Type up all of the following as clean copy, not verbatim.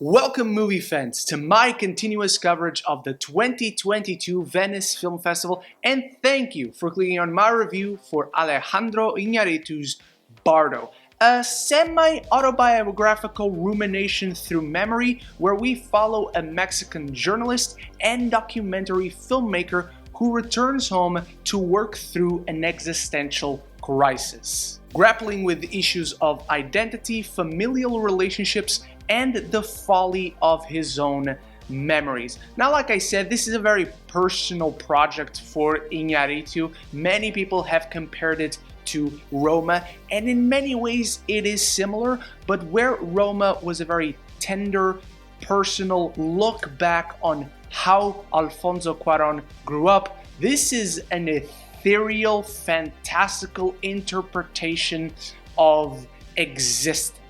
Welcome movie fans to my continuous coverage of the 2022 Venice Film Festival, and thank you for clicking on my review for Alejandro Iñárritu's Bardo, a semi-autobiographical rumination through memory where we follow a Mexican journalist and documentary filmmaker who returns home to work through an existential crisis, grappling with issues of identity, familial relationships, and the folly of his own memories. Now, like I said, this is a very personal project for Iñárritu. Many people have compared it to Roma, and in many ways it is similar, but where Roma was a very tender, personal look back on how Alfonso Cuarón grew up, this is an ethereal, fantastical interpretation of existence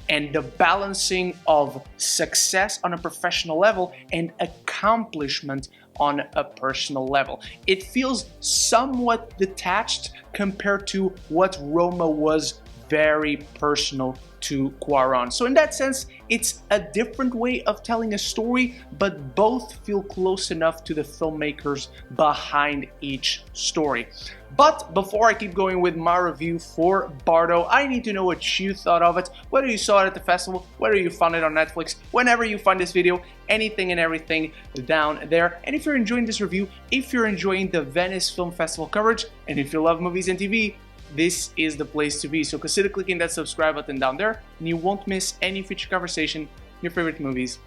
and the balancing of success on a professional level and accomplishment on a personal level. It feels somewhat detached compared to what Roma was, very personal to Cuarón. So in that sense, it's a different way of telling a story, but both feel close enough to the filmmakers behind each story. But before I keep going with my review for Bardo, I need to know what you thought of it, whether you saw it at the festival, whether you found it on Netflix, whenever you find this video, anything and everything down there. And if you're enjoying this review, if you're enjoying the Venice Film Festival coverage, and if you love movies and TV, this is the place to be. So consider clicking that subscribe button down there, and you won't miss any future conversation, your favorite movies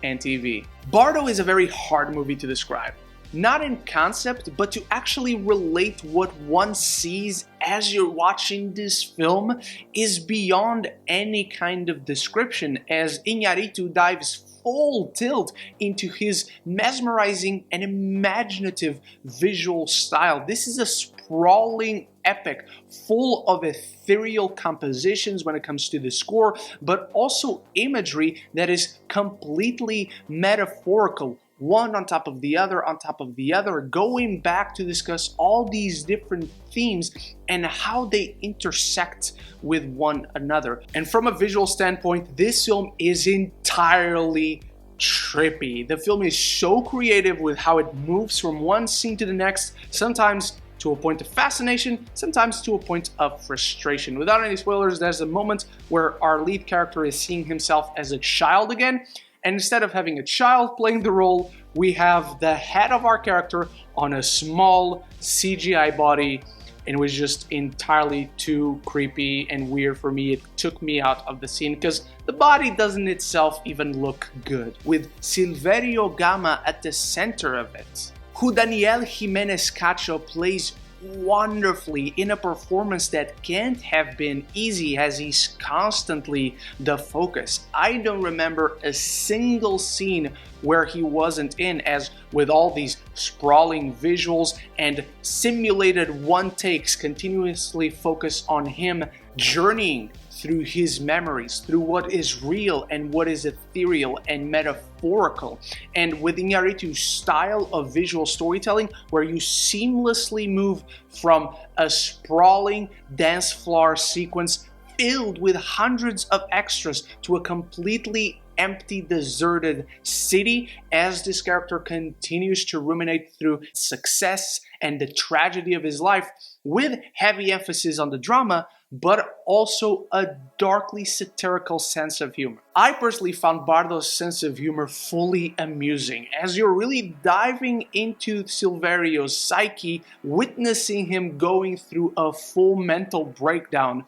and TV. Bardo is a very hard movie to describe. Not in concept, but to actually relate what one sees as you're watching this film is beyond any kind of description, as Iñárritu dives full tilt into his mesmerizing and imaginative visual style. This is a sprawling epic full of ethereal compositions when it comes to the score, but also imagery that is completely metaphorical, one on top of the other, going back to discuss all these different themes and how they intersect with one another. And from a visual standpoint, this film is entirely trippy. The film is so creative with how it moves from one scene to the next, sometimes to a point of fascination, sometimes to a point of frustration. Without any spoilers, there's a moment where our lead character is seeing himself as a child again, and instead of having a child playing the role, we have the head of our character on a small CGI body, and it was just entirely too creepy and weird for me. It took me out of the scene because the body doesn't itself even look good, with Silverio Gama at the center of it, who Daniel Jimenez Cacho plays wonderfully in a performance that can't have been easy, as he's constantly the focus. I don't remember a single scene where he wasn't in, as with all these sprawling visuals and simulated one takes continuously focus on him journeying through his memories, through what is real and what is ethereal and metaphorical. And with Iñárritu's style of visual storytelling, where you seamlessly move from a sprawling dance floor sequence filled with hundreds of extras to a completely empty, deserted city, as this character continues to ruminate through success and the tragedy of his life, with heavy emphasis on the drama, but also a darkly satirical sense of humor. I personally found Bardo's sense of humor fully amusing, as you're really diving into Silverio's psyche, witnessing him going through a full mental breakdown.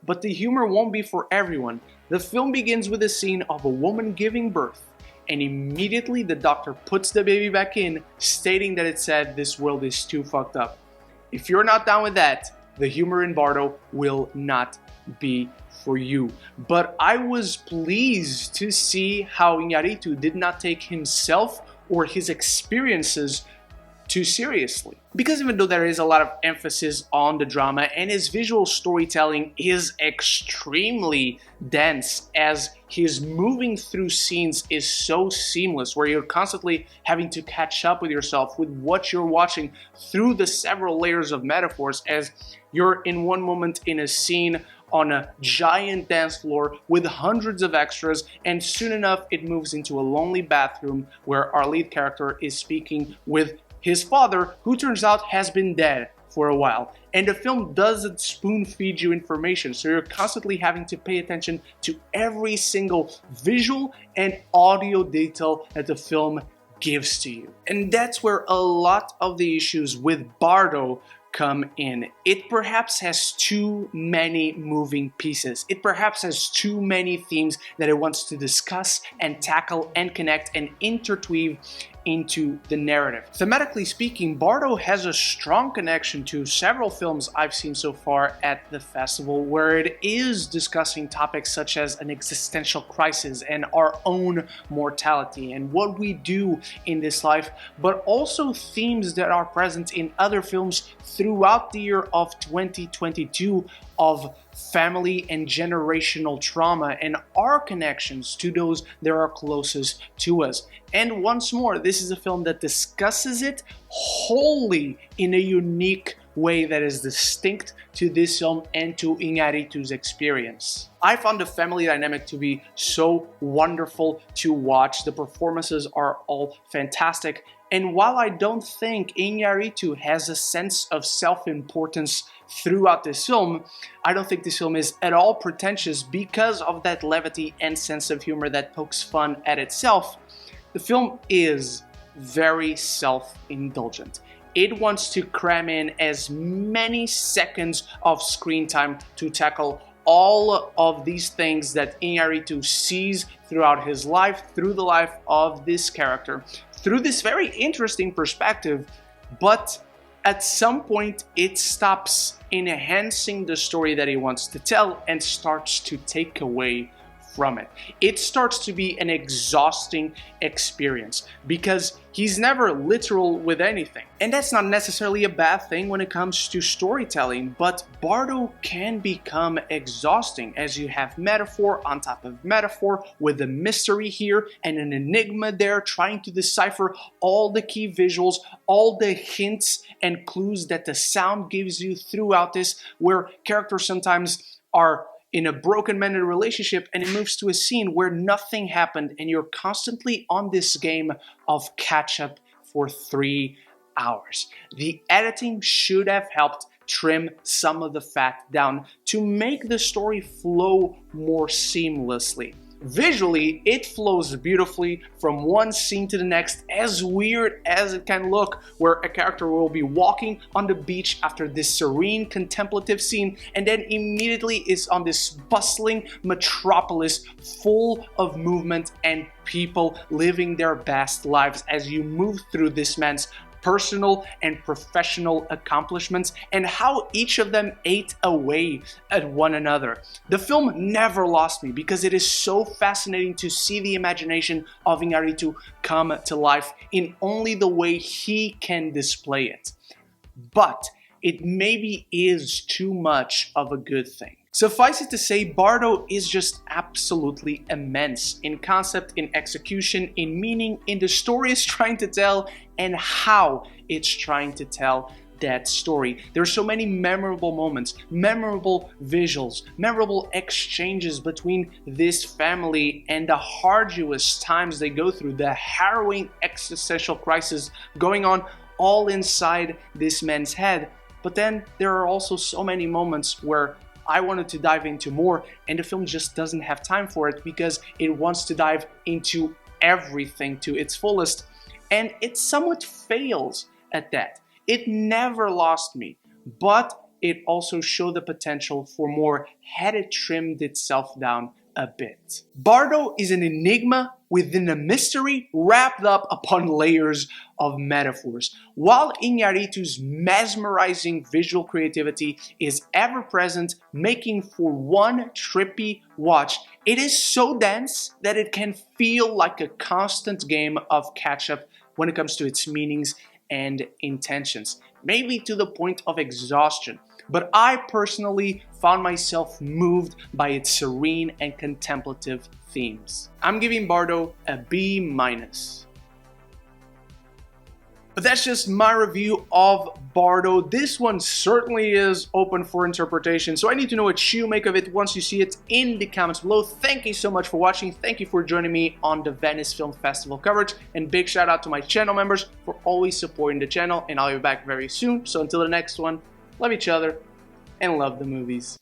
But the humor won't be for everyone. The film begins with a scene of a woman giving birth, and immediately the doctor puts the baby back in, stating that it said this world is too fucked up. If you're not down with that, the humor in Bardo will not be for you. But I was pleased to see how Iñárritu did not take himself or his experiences too seriously. Because even though there is a lot of emphasis on the drama and his visual storytelling is extremely dense, as his moving through scenes is so seamless, where you're constantly having to catch up with yourself with what you're watching through the several layers of metaphors, as you're in one moment in a scene on a giant dance floor with hundreds of extras, and soon enough it moves into a lonely bathroom where our lead character is speaking with his father, who turns out has been dead for a while. And the film doesn't spoon feed you information, so you're constantly having to pay attention to every single visual and audio detail that the film gives to you. And that's where a lot of the issues with Bardo come in. It perhaps has too many moving pieces. It perhaps has too many themes that it wants to discuss and tackle and connect and interweave into the narrative. Thematically speaking, Bardo has a strong connection to several films I've seen so far at the festival, where it is discussing topics such as an existential crisis and our own mortality and what we do in this life, but also themes that are present in other films throughout the year of 2022 of family and generational trauma and our connections to those that are closest to us. And once more, this is a film that discusses it wholly in a unique way that is distinct to this film and to Iñárritu's experience. I found the family dynamic to be so wonderful to watch. The performances are all fantastic. And while I don't think Iñárritu has a sense of self-importance throughout this film, I don't think this film is at all pretentious because of that levity and sense of humor that pokes fun at itself. The film is very self-indulgent. It wants to cram in as many seconds of screen time to tackle all of these things that Iñárritu sees throughout his life, through the life of this character, through this very interesting perspective, but at some point it stops enhancing the story that he wants to tell and starts to take away from it. It starts to be an exhausting experience because he's never literal with anything. And that's not necessarily a bad thing when it comes to storytelling, but Bardo can become exhausting as you have metaphor on top of metaphor with a mystery here and an enigma there, trying to decipher all the key visuals, all the hints and clues that the sound gives you throughout this, where characters sometimes are in a broken man relationship and it moves to a scene where nothing happened and you're constantly on this game of catch up for 3 hours. The editing should have helped trim some of the fat down to make the story flow more seamlessly. Visually, it flows beautifully from one scene to the next, as weird as it can look, where a character will be walking on the beach after this serene contemplative scene and then immediately is on this bustling metropolis full of movement and people living their best lives as you move through this man's personal and professional accomplishments and how each of them ate away at one another. The film never lost me because it is so fascinating to see the imagination of Iñárritu come to life in only the way he can display it. But it maybe is too much of a good thing. Suffice it to say, Bardo is just absolutely immense in concept, in execution, in meaning, in the story it's trying to tell, and how it's trying to tell that story. There are so many memorable moments, memorable visuals, memorable exchanges between this family and the arduous times they go through, the harrowing existential crisis going on all inside this man's head. But then there are also so many moments where I wanted to dive into more and the film just doesn't have time for it because it wants to dive into everything to its fullest, and it somewhat fails at that. It never lost me, but it also showed the potential for more had it trimmed itself down a bit. Bardo is an enigma within a mystery wrapped up upon layers of metaphors. While Iñárritu's mesmerizing visual creativity is ever present, making for one trippy watch, it is so dense that it can feel like a constant game of catch-up when it comes to its meanings and intentions, maybe to the point of exhaustion. But I personally found myself moved by its serene and contemplative themes. I'm giving Bardo a B-. But that's just my review of Bardo. This one certainly is open for interpretation, so I need to know what you make of it once you see it in the comments below. Thank you so much for watching. Thank you for joining me on the Venice Film Festival coverage, and big shout out to my channel members for always supporting the channel, and I'll be back very soon. So until the next one, love each other and love the movies.